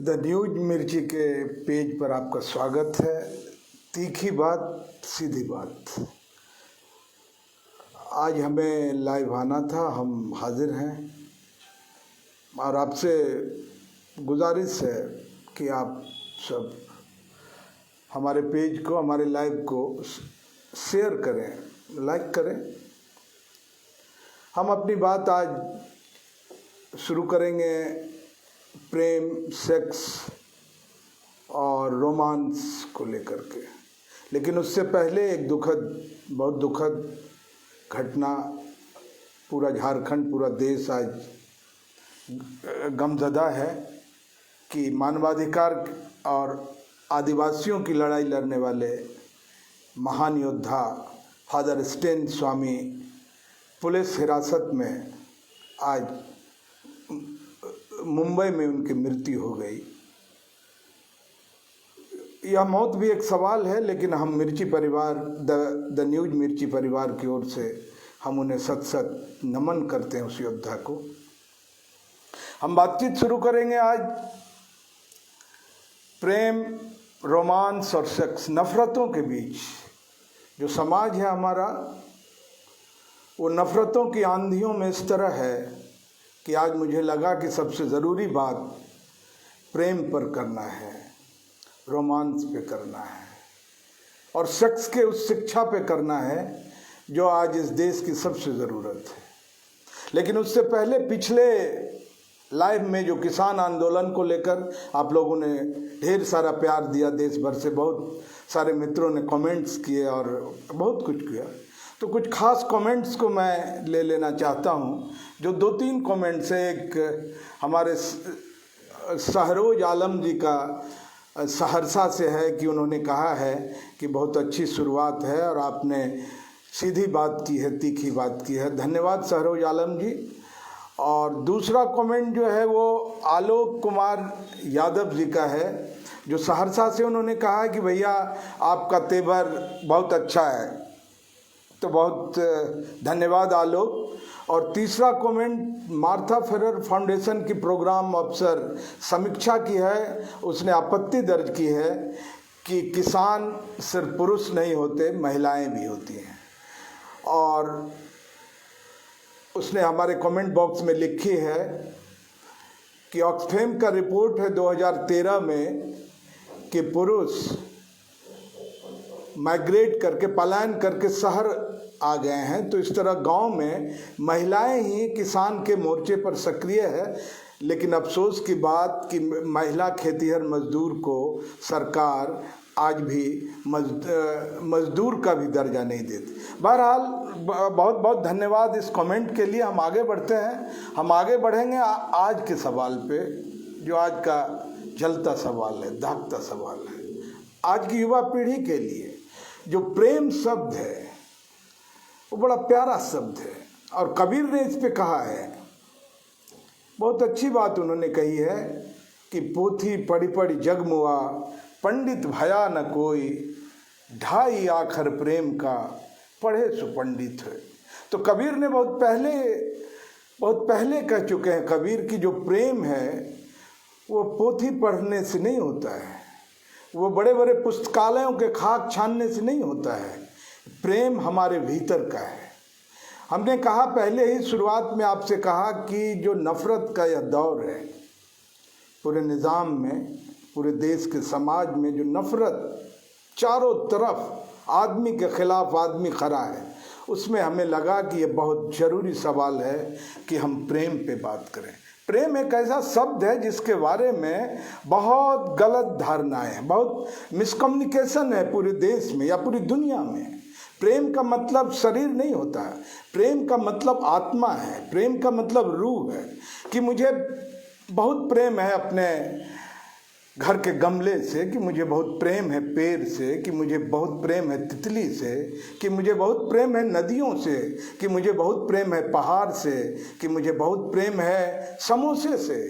The news मिर्ची के page पर आपका स्वागत है। तीखी बात सीधी बात। आज हमें लाइव आना था, हम हाजिर हैं और आपसे गुजारिश है कि आप सब हमारे पेज को, हमारे लाइव को शेयर करें, लाइक करें। हम अपनी बात आज शुरू करेंगे प्रेम, सेक्स और रोमांस को लेकर के, लेकिन उससे पहले एक बहुत दुखद घटना, पूरा झारखंड, पूरा देश आज गमज़दा है कि मानवाधिकार और आदिवासियों की लड़ाई लड़ने वाले महान योद्धा फादर स्टेन स्वामी पुलिस हिरासत में आज मुंबई में उनकी मृत्यु हो गई। यह मौत भी एक सवाल है, लेकिन हम मिर्ची परिवार, द न्यूज मिर्ची परिवार की ओर से हम उन्हें सत नमन करते हैं, उस योद्धा को। हम बातचीत शुरू करेंगे आज प्रेम, रोमांस और सेक्स, नफ़रतों के बीच जो समाज है हमारा, वो नफ़रतों की आंधियों में इस तरह है कि आज मुझे लगा कि सबसे ज़रूरी बात प्रेम पर करना है, रोमांस पे करना है और सेक्स के उस शिक्षा पे करना है जो आज इस देश की सबसे ज़रूरत है। लेकिन उससे पहले पिछले लाइव में जो किसान आंदोलन को लेकर आप लोगों ने ढेर सारा प्यार दिया, देश भर से बहुत सारे मित्रों ने कमेंट्स किए और बहुत कुछ किया, तो कुछ खास कमेंट्स को मैं ले लेना चाहता हूं, जो 2-3 कमेंट्स है। एक हमारे सहरोज आलम जी का सहरसा से है कि उन्होंने कहा है कि बहुत अच्छी शुरुआत है और आपने सीधी बात की है, तीखी बात की है। धन्यवाद सहरोज आलम जी। और दूसरा कमेंट जो है वो आलोक कुमार यादव जी का है, जो सहरसा से, उन्होंने कहा कि भैया आपका तेवर बहुत अच्छा है, तो बहुत धन्यवाद आलोक। और तीसरा कमेंट मार्था फेरर फाउंडेशन की प्रोग्राम अफसर समीक्षा की है। उसने आपत्ति दर्ज की है कि किसान सिर्फ पुरुष नहीं होते, महिलाएं भी होती हैं। और उसने हमारे कमेंट बॉक्स में लिखी है कि ऑक्सफैम का रिपोर्ट है 2013 में कि पुरुष माइग्रेट करके, पलायन करके शहर आ गए हैं, तो इस तरह गांव में महिलाएं ही किसान के मोर्चे पर सक्रिय है। लेकिन अफसोस की बात कि महिला खेतीहर मजदूर को सरकार आज भी मजदूर का भी दर्जा नहीं देती। बहरहाल बहुत बहुत धन्यवाद इस कमेंट के लिए। हम आगे बढ़ते हैं, हम आगे बढ़ेंगे आज के सवाल पे, जो आज का जलता सवाल है, दागता सवाल है। आज की युवा पीढ़ी के लिए जो प्रेम शब्द है वो बड़ा प्यारा शब्द है, और कबीर ने इस पे कहा है, बहुत अच्छी बात उन्होंने कही है कि पोथी पढ़ी पढ़ी जग मुआ, पंडित भया न कोई, ढाई आखर प्रेम का, पढ़े सुपंडित है। तो कबीर ने बहुत पहले कह चुके हैं कबीर की जो प्रेम है वो पोथी पढ़ने से नहीं होता है, वो बड़े बड़े पुस्तकालयों के खाक छानने से नहीं होता है। प्रेम हमारे भीतर का है। हमने कहा पहले ही शुरुआत में आपसे कहा कि जो नफ़रत का यह दौर है पूरे निज़ाम में, पूरे देश के समाज में, जो नफ़रत चारों तरफ आदमी के ख़िलाफ़ आदमी खड़ा है, उसमें हमें लगा कि ये बहुत ज़रूरी सवाल है कि हम प्रेम पे बात करें। प्रेम एक ऐसा शब्द है जिसके बारे में बहुत गलत धारणाएं हैं, बहुत मिसकम्युनिकेशन है पूरे देश में या पूरी दुनिया में। प्रेम का मतलब शरीर नहीं होता है, प्रेम का मतलब आत्मा है, प्रेम का मतलब रूह है। कि मुझे बहुत प्रेम है अपने घर के गमले से, कि मुझे बहुत प्रेम है पेड़ से, कि मुझे बहुत प्रेम है तितली से, कि मुझे बहुत प्रेम है नदियों से, कि मुझे बहुत प्रेम है पहाड़ से, कि मुझे बहुत प्रेम है समोसे से,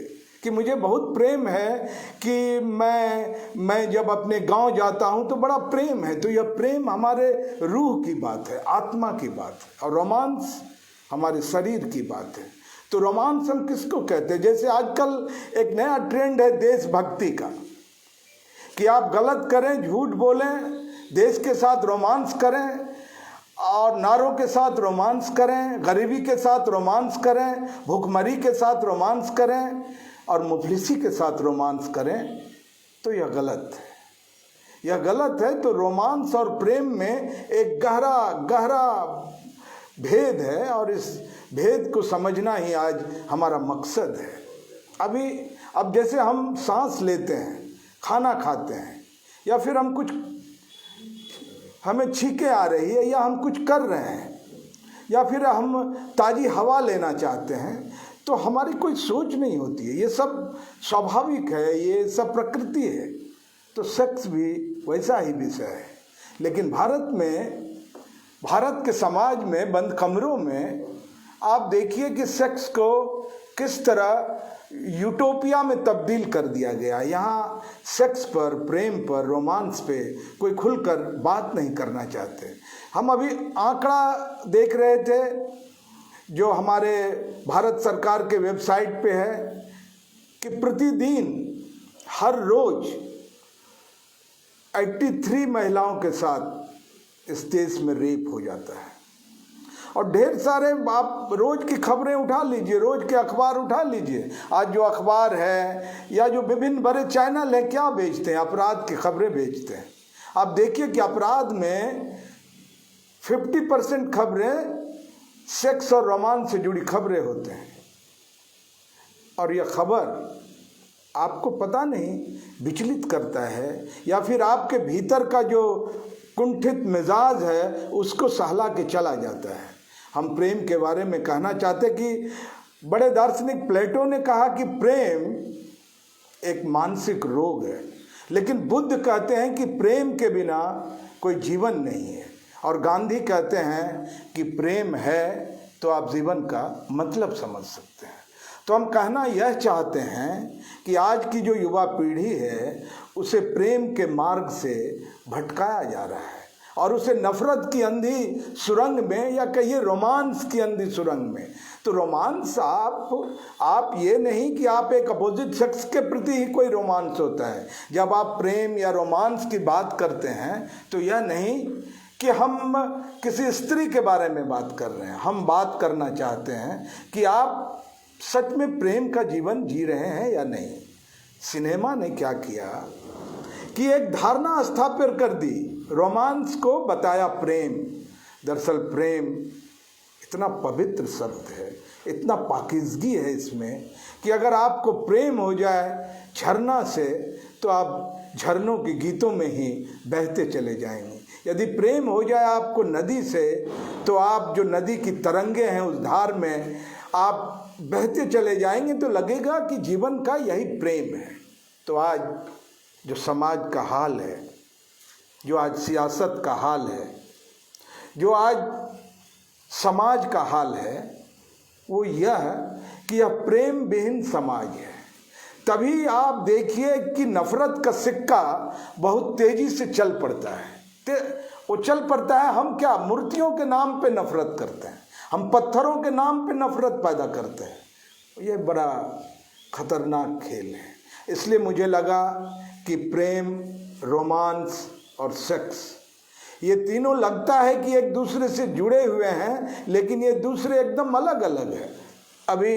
कि मुझे बहुत प्रेम है कि मैं जब अपने गांव जाता हूं तो बड़ा प्रेम है। तो यह प्रेम हमारे रूह की बात है, आत्मा की बात है, और रोमांस हमारे शरीर की बात है। तो रोमांस हम किसको कहते हैं? जैसे आजकल एक नया ट्रेंड है देशभक्ति का, कि आप गलत करें, झूठ बोलें, देश के साथ रोमांस करें, और नारों के साथ रोमांस करें, गरीबी के साथ रोमांस करें, भूखमरी के साथ रोमांस करें, और मुफलिसी के साथ रोमांस करें, तो यह गलत है। यह गलत है। तो रोमांस और प्रेम में एक गहरा गहरा भेद है, और इस भेद को समझना ही आज हमारा मकसद है। अब जैसे हम सांस लेते हैं, खाना खाते हैं, या फिर हमें छींके आ रही है, या हम कुछ कर रहे हैं, या फिर हम ताज़ी हवा लेना चाहते हैं, तो हमारी कोई सोच नहीं होती है। ये सब स्वाभाविक है, ये सब प्रकृति है। तो सेक्स भी वैसा ही विषय है। लेकिन भारत के समाज में, बंद कमरों में आप देखिए कि सेक्स को किस तरह यूटोपिया में तब्दील कर दिया गया। यहाँ सेक्स पर, प्रेम पर, रोमांस पे कोई खुलकर बात नहीं करना चाहते। हम अभी आंकड़ा देख रहे थे जो हमारे भारत सरकार के वेबसाइट पे है, कि प्रतिदिन हर रोज 83 महिलाओं के साथ इस देश में रेप हो जाता है। और ढेर सारे, आप रोज की खबरें उठा लीजिए, रोज के अखबार उठा लीजिए। आज जो अखबार है या जो विभिन्न बड़े चैनल हैं, क्या बेचते हैं? अपराध की खबरें बेचते हैं। आप देखिए कि अपराध में 50% खबरें सेक्स और रोमांस से जुड़ी खबरें होते हैं। और यह खबर आपको पता नहीं विचलित करता है, या फिर आपके भीतर का जो कुंठित मिजाज है उसको सहला के चला जाता है। हम प्रेम के बारे में कहना चाहते कि बड़े दार्शनिक प्लेटो ने कहा कि प्रेम एक मानसिक रोग है, लेकिन बुद्ध कहते हैं कि प्रेम के बिना कोई जीवन नहीं है, और गांधी कहते हैं कि प्रेम है तो आप जीवन का मतलब समझ सकते हैं। तो हम कहना यह चाहते हैं कि आज की जो युवा पीढ़ी है उसे प्रेम के मार्ग से भटकाया जा रहा है, और उसे नफरत की अंधी सुरंग में, या कहिए रोमांस की अंधी सुरंग में। तो रोमांस आप ये नहीं कि आप एक अपोजिट सेक्स के प्रति ही कोई रोमांस होता है। जब आप प्रेम या रोमांस की बात करते हैं तो यह नहीं कि हम किसी स्त्री के बारे में बात कर रहे हैं। हम बात करना चाहते हैं कि आप सच में प्रेम का जीवन जी रहे हैं या नहीं। सिनेमा ने क्या किया कि एक धारणा स्थापित कर दी, रोमांस को बताया प्रेम। दरअसल प्रेम इतना पवित्र शब्द है, इतना पाकीज़गी है इसमें, कि अगर आपको प्रेम हो जाए झरना से, तो आप झरनों के गीतों में ही बहते चले जाएंगे। यदि प्रेम हो जाए आपको नदी से, तो आप जो नदी की तरंगे हैं उस धार में आप बहते चले जाएंगे, तो लगेगा कि जीवन का यही प्रेम है। तो आज जो समाज का हाल है, जो आज सियासत का हाल है, जो आज समाज का हाल है, वो यह कि यह प्रेम विहीन समाज है। तभी आप देखिए कि नफरत का सिक्का बहुत तेजी से चल पड़ता है। वो चल पड़ता है, हम क्या मूर्तियों के नाम पे नफरत करते हैं, हम पत्थरों के नाम पे नफरत पैदा करते हैं। ये बड़ा खतरनाक खेल है। इसलिए मुझे लगा कि प्रेम, रोमांस और सेक्स, ये तीनों लगता है कि एक दूसरे से जुड़े हुए हैं, लेकिन ये दूसरे एकदम अलग अलग है। अभी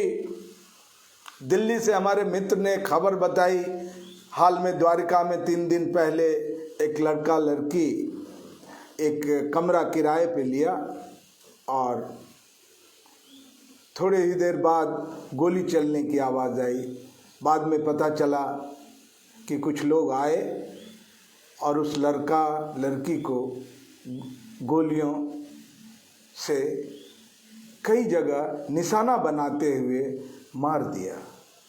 दिल्ली से हमारे मित्र ने खबर बताई, हाल में द्वारिका में 3 दिन पहले एक लड़का लड़की एक कमरा किराए पे लिया, और थोड़ी ही देर बाद गोली चलने की आवाज़ आई। बाद में पता चला कि कुछ लोग आए और उस लड़का लड़की को गोलियों से कई जगह निशाना बनाते हुए मार दिया।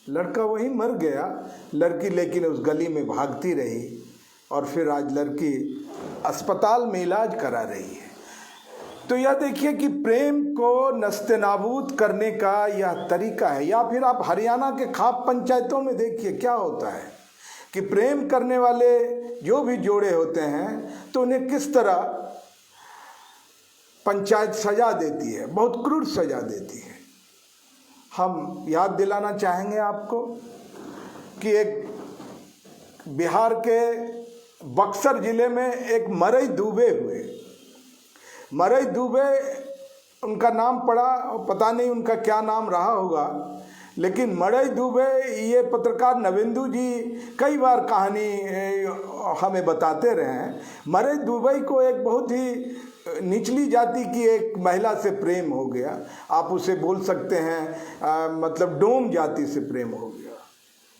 लड़का वहीं मर गया, लड़की लेकिन उस गली में भागती रही, और फिर आज लड़की अस्पताल में इलाज करा रही है। तो यह देखिए कि प्रेम को नस्तेनाबूद करने का यह तरीका है। या फिर आप हरियाणा के खाप पंचायतों में देखिए क्या होता है कि प्रेम करने वाले जो भी जोड़े होते हैं तो उन्हें किस तरह पंचायत सजा देती है, बहुत क्रूर सजा देती है। हम याद दिलाना चाहेंगे आपको कि एक बिहार के बक्सर जिले में एक मरई दुबे हुए। मरई दुबे उनका नाम पड़ा, पता नहीं उनका क्या नाम रहा होगा, लेकिन मरई दुबे, ये पत्रकार नवेंदु जी कई बार कहानी हमें बताते रहे हैं। मरई दुबे को एक बहुत ही निचली जाति की एक महिला से प्रेम हो गया, आप उसे बोल सकते हैं मतलब डोम जाति से प्रेम हो गया,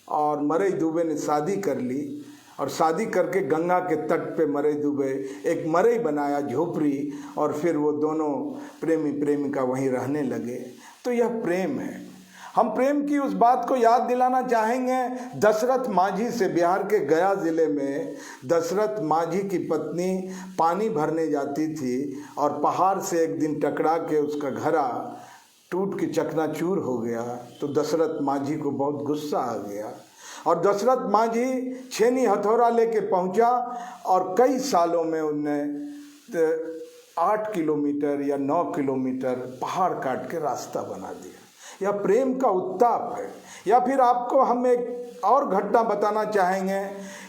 और मरई दुबे ने शादी कर ली, और शादी करके गंगा के तट पे मरई दुबे एक मरई बनाया झोपड़ी, और फिर वो दोनों प्रेमी प्रेमिका वहीं रहने लगे। तो यह प्रेम है। हम प्रेम की उस बात को याद दिलाना चाहेंगे दशरथ मांझी से। बिहार के गया ज़िले में दशरथ मांझी की पत्नी पानी भरने जाती थी और पहाड़ से एक दिन टकरा के उसका घड़ा टूट के चकनाचूर हो गया। तो दशरथ मांझी को बहुत गुस्सा आ गया और दशरथ मांझी छेनी हथौड़ा लेके पहुंचा और कई सालों में उनने 8 किलोमीटर या 9 किलोमीटर पहाड़ काट के रास्ता बना दिया। यह प्रेम का उत्ताप है। या फिर आपको हम एक और घटना बताना चाहेंगे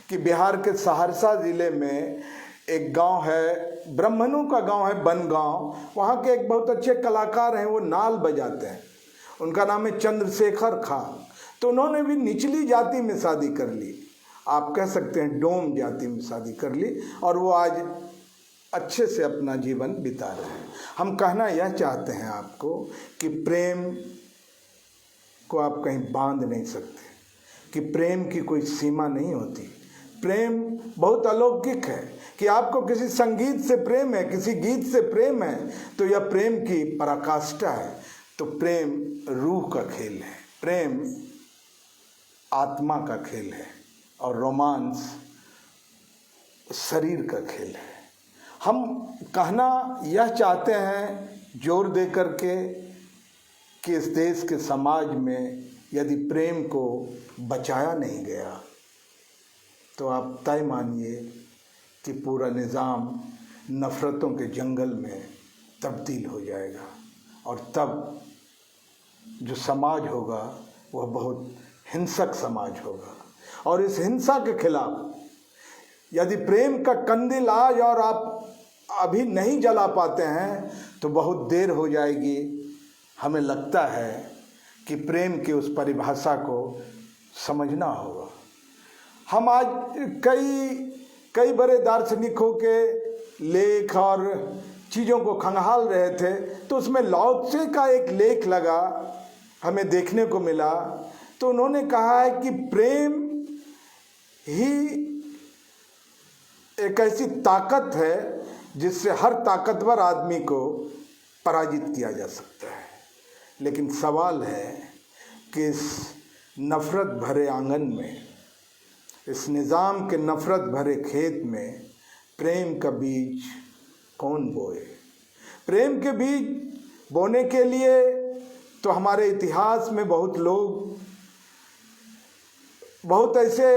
कि बिहार के सहरसा ज़िले में एक गांव है, ब्राह्मणों का गांव है बनगांव। वहाँ के एक बहुत अच्छे कलाकार हैं, वो नाल बजाते हैं, उनका नाम है चंद्रशेखर खां। तो उन्होंने भी निचली जाति में शादी कर ली, आप कह सकते हैं डोम जाति में शादी कर ली, और वो आज अच्छे से अपना जीवन बिता रहे हैं। हम कहना यह चाहते हैं आपको कि प्रेम को आप कहीं बांध नहीं सकते, कि प्रेम की कोई सीमा नहीं होती। प्रेम बहुत अलौकिक है कि आपको किसी संगीत से प्रेम है, किसी गीत से प्रेम है, तो यह प्रेम की पराकाष्ठा है। तो प्रेम रूह का खेल है, प्रेम आत्मा का खेल है, और रोमांस शरीर का खेल है। हम कहना यह चाहते हैं जोर दे कर के कि इस देश के समाज में यदि प्रेम को बचाया नहीं गया तो आप तय मानिए कि पूरा निज़ाम नफ़रतों के जंगल में तब्दील हो जाएगा, और तब जो समाज होगा वह बहुत हिंसक समाज होगा। और इस हिंसा के खिलाफ यदि प्रेम का कंदील आज और आप अभी नहीं जला पाते हैं तो बहुत देर हो जाएगी। हमें लगता है कि प्रेम की उस परिभाषा को समझना होगा। हम आज कई बड़े दार्शनिकों के लेख और चीज़ों को खंगाल रहे थे, तो उसमें लाओ त्से का एक लेख लगा, हमें देखने को मिला। तो उन्होंने कहा है कि प्रेम ही एक ऐसी ताकत है जिससे हर ताकतवर आदमी को पराजित किया जा सकता है। लेकिन सवाल है कि इस नफ़रत भरे आंगन में, इस निज़ाम के नफ़रत भरे खेत में प्रेम का बीज कौन बोए? प्रेम के बीज बोने के लिए तो हमारे इतिहास में बहुत लोग, बहुत ऐसे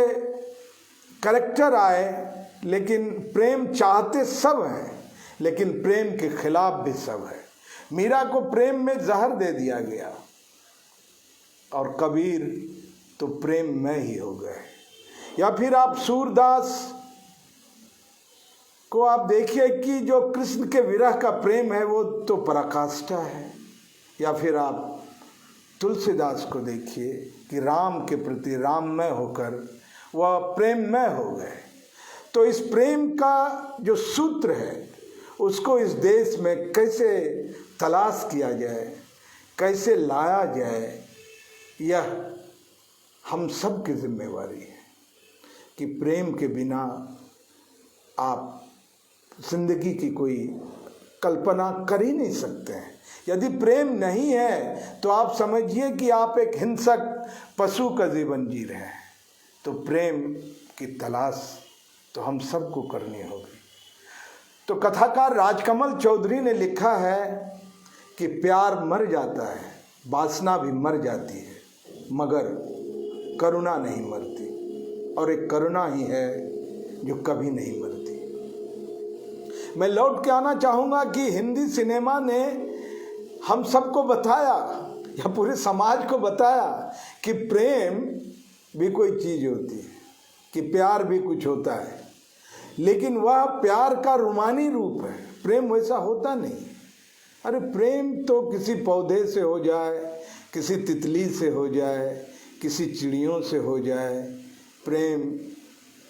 कैरेक्टर आए, लेकिन प्रेम चाहते सब हैं, लेकिन प्रेम के खिलाफ भी सब है। मीरा को प्रेम में जहर दे दिया गया, और कबीर तो प्रेम में ही हो गए। या फिर आप सूरदास को आप देखिए कि जो कृष्ण के विरह का प्रेम है वो तो पराकाष्ठा है। या फिर आप तुलसीदास को देखिए कि राम के प्रति राममय होकर वह प्रेममय हो गए। तो इस प्रेम का जो सूत्र है उसको इस देश में कैसे तलाश किया जाए, कैसे लाया जाए, यह हम सब की जिम्मेवारी है। कि प्रेम के बिना आप जिंदगी की कोई कल्पना कर ही नहीं सकते हैं। यदि प्रेम नहीं है तो आप समझिए कि आप एक हिंसक पशु का जीवन जी रहे हैं। तो प्रेम की तलाश तो हम सबको करनी होगी। तो कथाकार राजकमल चौधरी ने लिखा है कि प्यार मर जाता है, वासना भी मर जाती है, मगर करुणा नहीं मरती, और एक करुणा ही है जो कभी नहीं मरती। मैं लौट के आना चाहूँगा कि हिंदी सिनेमा ने हम सबको बताया, या पूरे समाज को बताया कि प्रेम भी कोई चीज़ होती है, कि प्यार भी कुछ होता है, लेकिन वह प्यार का रूमानी रूप है, प्रेम वैसा होता नहीं। अरे प्रेम तो किसी पौधे से हो जाए, किसी तितली से हो जाए, किसी चिड़ियों से हो जाए, प्रेम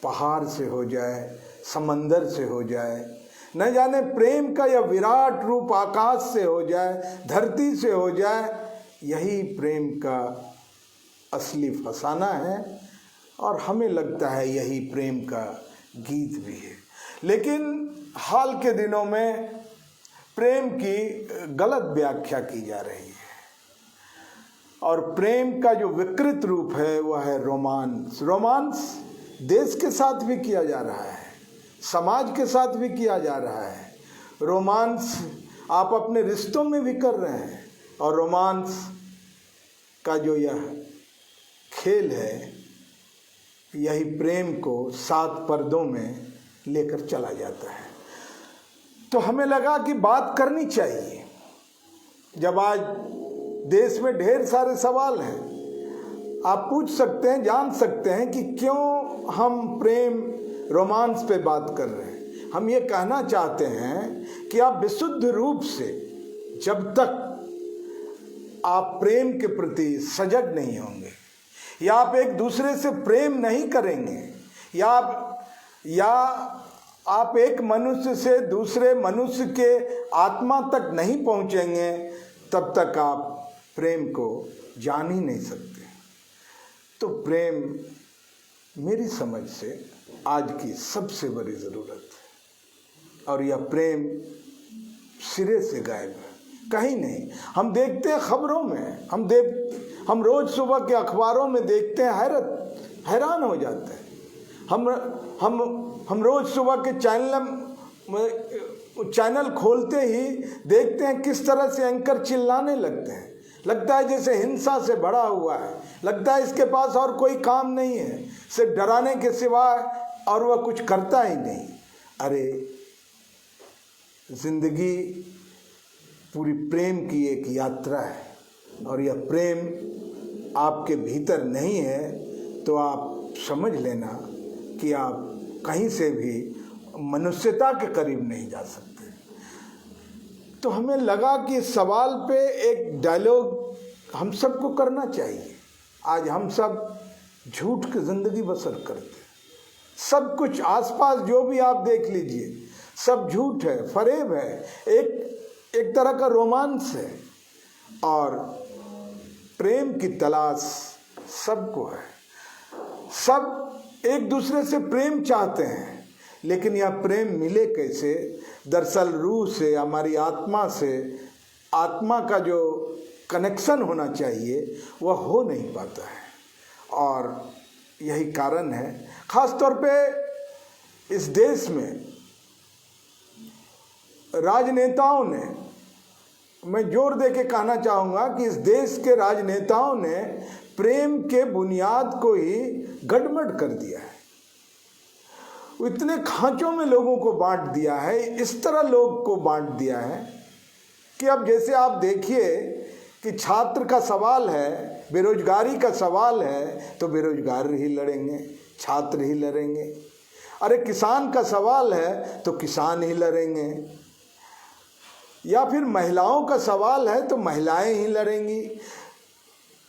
पहाड़ से हो जाए, समंदर से हो जाए, न जाने प्रेम का यह विराट रूप आकाश से हो जाए, धरती से हो जाए, यही प्रेम का असली फसाना है। और हमें लगता है यही प्रेम का गीत भी है। लेकिन हाल के दिनों में प्रेम की गलत व्याख्या की जा रही है, और प्रेम का जो विकृत रूप है वह है रोमांस। रोमांस देश के साथ भी किया जा रहा है, समाज के साथ भी किया जा रहा है। रोमांस आप अपने रिश्तों में भी कर रहे हैं, और रोमांस का जो यह खेल है, यही प्रेम को 7 पर्दों में लेकर चला जाता है। तो हमें लगा कि बात करनी चाहिए। जब आज देश में ढेर सारे सवाल हैं, आप पूछ सकते हैं, जान सकते हैं कि क्यों हम प्रेम रोमांस पे बात कर रहे हैं। हम ये कहना चाहते हैं कि आप विशुद्ध रूप से जब तक आप प्रेम के प्रति सजग नहीं होंगे, या आप एक दूसरे से प्रेम नहीं करेंगे, या आप एक मनुष्य से दूसरे मनुष्य के आत्मा तक नहीं पहुंचेंगे, तब तक आप प्रेम को जान ही नहीं सकते। तो प्रेम मेरी समझ से आज की सबसे बड़ी ज़रूरत है, और यह प्रेम सिरे से गायब है, कहीं नहीं। हम देखते हैं खबरों में, हम रोज़ सुबह के अखबारों में देखते हैं, हैरान हो जाते हैं। हम रोज़ सुबह के चैनल खोलते ही देखते हैं किस तरह से एंकर चिल्लाने लगते हैं। लगता है जैसे हिंसा से भरा हुआ है, लगता है इसके पास और कोई काम नहीं है सिर्फ डराने के सिवाय, और वह कुछ करता ही नहीं। अरे जिंदगी पूरी प्रेम की एक यात्रा है, और यह प्रेम आपके भीतर नहीं है तो आप समझ लेना कि आप कहीं से भी मनुष्यता के करीब नहीं जा सकते। तो हमें लगा कि इस सवाल पे एक डायलॉग हम सबको करना चाहिए। आज हम सब झूठ की ज़िंदगी बसर करते हैं, सब कुछ आसपास जो भी आप देख लीजिए सब झूठ है, फरेब है, एक तरह का रोमांस है, और प्रेम की तलाश सबको है। सब एक दूसरे से प्रेम चाहते हैं, लेकिन यह प्रेम मिले कैसे? दरअसल रूह से, हमारी आत्मा से, आत्मा का जो कनेक्शन होना चाहिए वह हो नहीं पाता है। और यही कारण है, ख़ास तौर पे इस देश में राजनेताओं ने, मैं जोर दे के कहना चाहूँगा कि इस देश के राजनेताओं ने प्रेम के बुनियाद को ही गड़बड़ कर दिया है। इतने खांचों में लोगों को बांट दिया है, इस तरह लोग को बांट दिया है कि अब जैसे आप देखिए कि छात्र का सवाल है, बेरोजगारी का सवाल है, तो बेरोजगार ही लड़ेंगे, छात्र ही लड़ेंगे। अरे किसान का सवाल है तो किसान ही लड़ेंगे, या फिर महिलाओं का सवाल है तो महिलाएं ही लड़ेंगी,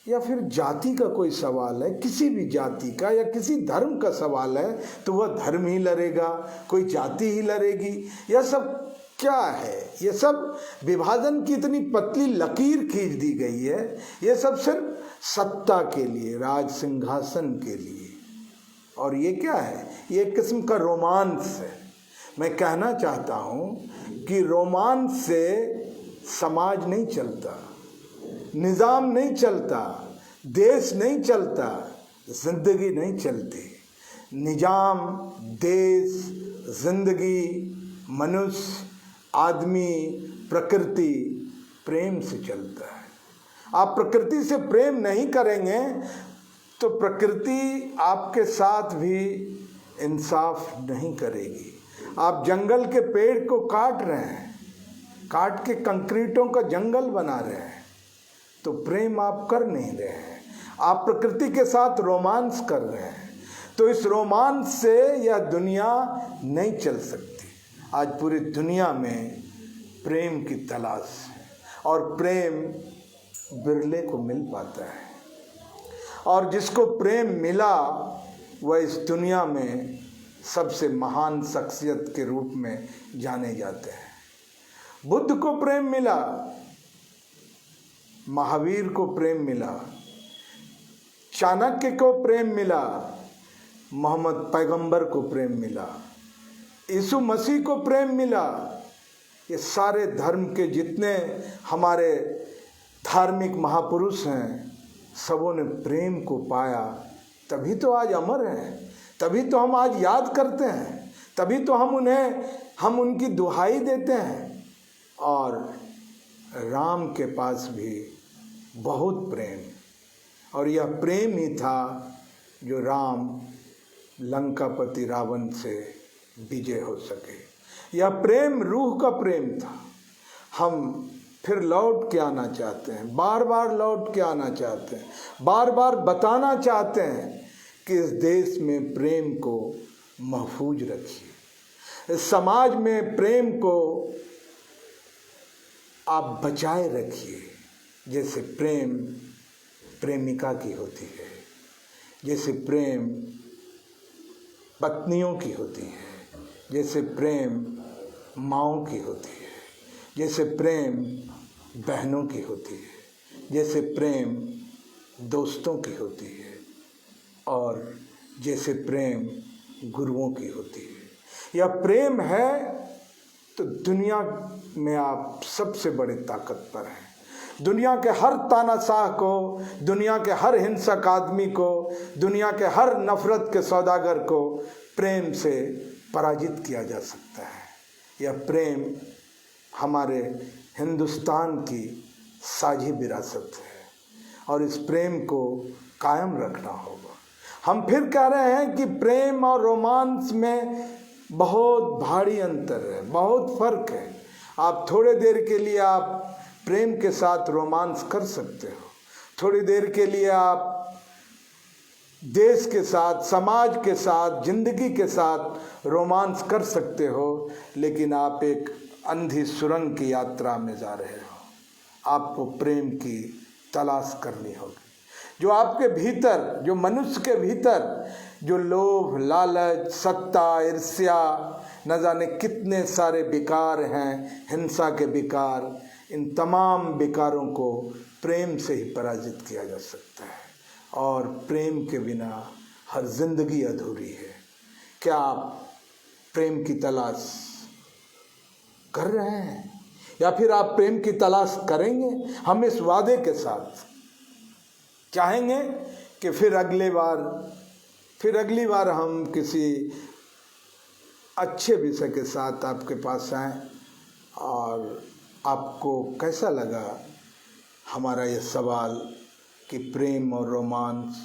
या फिर जाति का कोई सवाल है, किसी भी जाति का या किसी धर्म का सवाल है तो वह धर्म ही लड़ेगा, कोई जाति ही लड़ेगी। यह सब क्या है? ये सब विभाजन की इतनी पतली लकीर खींच दी गई है, ये सब सिर्फ सत्ता के लिए, राज सिंहासन के लिए। और ये क्या है? ये एक किस्म का रोमांस है। मैं कहना चाहता हूँ कि रोमांस से समाज नहीं चलता, निज़ाम नहीं चलता, देश नहीं चलता, जिंदगी नहीं चलती। निज़ाम, देश, जिंदगी, मनुष्य, आदमी, प्रकृति प्रेम से चलता है। आप प्रकृति से प्रेम नहीं करेंगे तो प्रकृति आपके साथ भी इंसाफ नहीं करेगी। आप जंगल के पेड़ को काट रहे हैं, काट के कंक्रीटों का जंगल बना रहे हैं, तो प्रेम आप कर नहीं रहे हैं, आप प्रकृति के साथ रोमांस कर रहे हैं। तो इस रोमांस से यह दुनिया नहीं चल सकती। आज पूरी दुनिया में प्रेम की तलाश है और प्रेम बिरले को मिल पाता है, और जिसको प्रेम मिला वह इस दुनिया में सबसे महान शख्सियत के रूप में जाने जाते हैं। बुद्ध को प्रेम मिला, महावीर को प्रेम मिला, चाणक्य को प्रेम मिला, मोहम्मद पैगंबर को प्रेम मिला, यीशु मसीह को प्रेम मिला। ये सारे धर्म के जितने हमारे धार्मिक महापुरुष हैं, सबों ने प्रेम को पाया, तभी तो आज अमर हैं, तभी तो हम आज याद करते हैं, तभी तो हम उनकी दुहाई देते हैं। और राम के पास भी बहुत प्रेम, और यह प्रेम ही था जो राम लंकापति रावण से विजय हो सके। यह प्रेम रूह का प्रेम था। हम फिर लौट के आना चाहते हैं, बार बार लौट के आना चाहते हैं, बार बार बताना चाहते हैं कि इस देश में प्रेम को महफूज रखिए, इस समाज में प्रेम को आप बचाए रखिए। जैसे प्रेम प्रेमिका की होती है, जैसे प्रेम पत्नियों की होती है, जैसे प्रेम माँओं की होती है, जैसे प्रेम बहनों की होती है, जैसे प्रेम दोस्तों की होती है, और जैसे प्रेम गुरुओं की होती है। यह प्रेम है तो दुनिया में आप सबसे बड़े ताकतवर हैं। दुनिया के हर तानाशाह को, दुनिया के हर हिंसक आदमी को, दुनिया के हर नफरत के सौदागर को प्रेम से पराजित किया जा सकता है। यह प्रेम हमारे हिंदुस्तान की साझी विरासत है और इस प्रेम को कायम रखना होगा। हम फिर कह रहे हैं कि प्रेम और रोमांस में बहुत भारी अंतर है, बहुत फर्क है। आप थोड़े देर के लिए आप प्रेम के साथ रोमांस कर सकते हो, थोड़ी देर के लिए आप देश के साथ, समाज के साथ, जिंदगी के साथ रोमांस कर सकते हो, लेकिन आप एक अंधी सुरंग की यात्रा में जा रहे हो। आपको प्रेम की तलाश करनी होगी। जो आपके भीतर, जो मनुष्य के भीतर जो लोभ, लालच, सत्ता, ईर्ष्या, न जाने कितने सारे विकार हैं, हिंसा के विकार, इन तमाम विकारों को प्रेम से ही पराजित किया जा सकता है। और प्रेम के बिना हर जिंदगी अधूरी है। क्या आप प्रेम की तलाश कर रहे हैं या फिर आप प्रेम की तलाश करेंगे? हम इस वादे के साथ चाहेंगे कि फिर अगली बार हम किसी अच्छे विषय के साथ आपके पास आएं। और आपको कैसा लगा हमारा ये सवाल कि प्रेम और रोमांस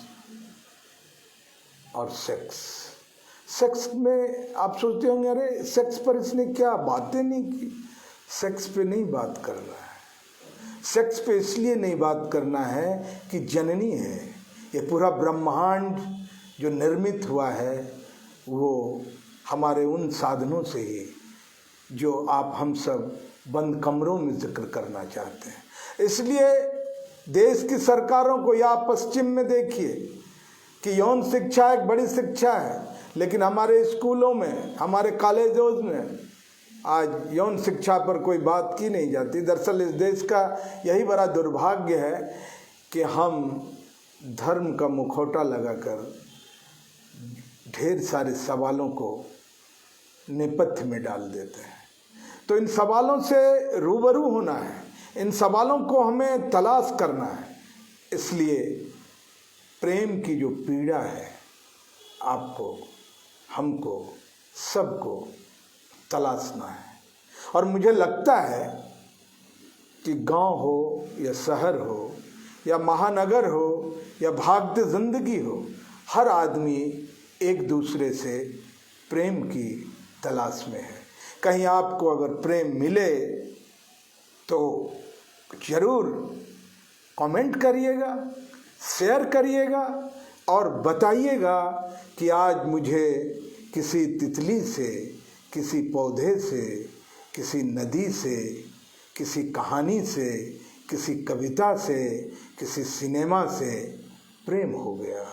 और सेक्स में आप सोचते होंगे, अरे सेक्स पर इसने क्या बातें नहीं की। सेक्स पे नहीं बात करना है। सेक्स पे इसलिए नहीं बात करना है कि जननी है। ये पूरा ब्रह्मांड जो निर्मित हुआ है वो हमारे उन साधनों से ही जो आप हम सब बंद कमरों में जिक्र करना चाहते हैं। इसलिए देश की सरकारों को या पश्चिम में देखिए कि यौन शिक्षा एक बड़ी शिक्षा है, लेकिन हमारे स्कूलों में, हमारे कॉलेजों में आज यौन शिक्षा पर कोई बात की नहीं जाती। दरअसल इस देश का यही बड़ा दुर्भाग्य है कि हम धर्म का मुखौटा लगाकर ढेर सारे सवालों को नेपथ्य में डाल देते हैं। तो इन सवालों से रूबरू होना है, इन सवालों को हमें तलाश करना है। इसलिए प्रेम की जो पीड़ा है आपको, हमको, सबको तलाशना है। और मुझे लगता है कि गांव हो या शहर हो या महानगर हो या भागती जिंदगी हो, हर आदमी एक दूसरे से प्रेम की तलाश में है। कहीं आपको अगर प्रेम मिले तो ज़रूर कमेंट करिएगा, शेयर करिएगा और बताइएगा कि आज मुझे किसी तितली से, किसी पौधे से, किसी नदी से, किसी कहानी से, किसी कविता से, किसी सिनेमा से प्रेम हो गया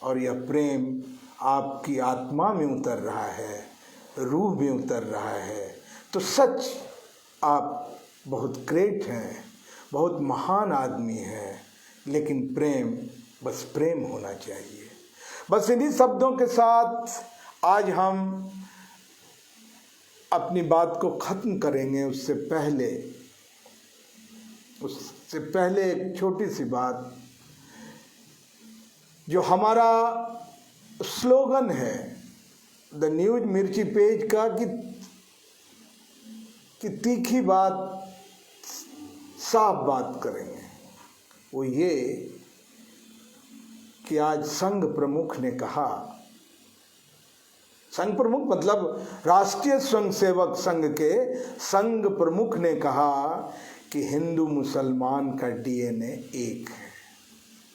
और यह प्रेम आपकी आत्मा में उतर रहा है, रूह में उतर रहा है, तो सच आप बहुत ग्रेट हैं, बहुत महान आदमी हैं। लेकिन प्रेम, बस प्रेम होना चाहिए। बस इन्हीं शब्दों के साथ आज हम अपनी बात को ख़त्म करेंगे। उससे पहले एक छोटी सी बात, जो हमारा स्लोगन है द न्यूज मिर्ची पेज का कि तीखी बात, साफ बात करेंगे, वो ये कि आज संघ प्रमुख ने कहा, संघ प्रमुख मतलब राष्ट्रीय स्वयंसेवक संघ के संघ प्रमुख ने कहा कि हिंदू मुसलमान का डीएनए एक है।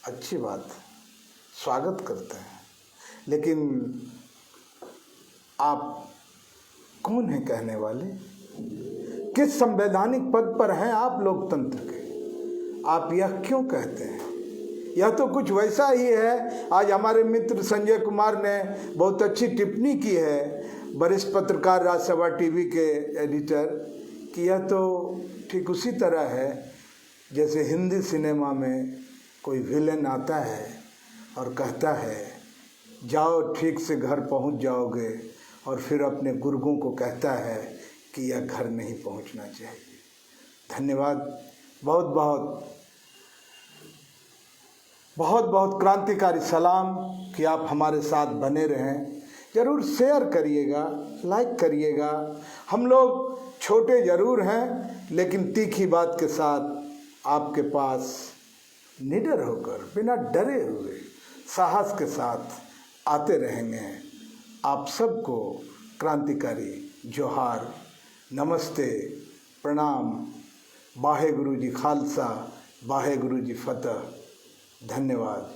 अच्छी बात, स्वागत करते हैं, लेकिन आप कौन हैं कहने वाले? किस संवैधानिक पद पर हैं आप लोकतंत्र के? आप यह क्यों कहते हैं? यह तो कुछ वैसा ही है। आज हमारे मित्र संजय कुमार ने बहुत अच्छी टिप्पणी की है, वरिष्ठ पत्रकार, राज्यसभा टीवी के एडिटर, कि यह तो ठीक उसी तरह है जैसे हिंदी सिनेमा में कोई विलेन आता है और कहता है जाओ ठीक से घर पहुंच जाओगे, और फिर अपने गुर्गों को कहता है कि यह घर नहीं पहुंचना चाहिए। धन्यवाद, बहुत बहुत बहुत बहुत क्रांतिकारी सलाम कि आप हमारे साथ बने रहें। ज़रूर शेयर करिएगा, लाइक करिएगा। हम लोग छोटे ज़रूर हैं, लेकिन तीखी बात के साथ आपके पास निडर होकर, बिना डरे हुए, साहस के साथ आते रहेंगे। आप सबको क्रांतिकारी जोहार, नमस्ते, प्रणाम, वाहे गुरु जी खालसा, वाहे गुरु जी फतेह। धन्यवाद।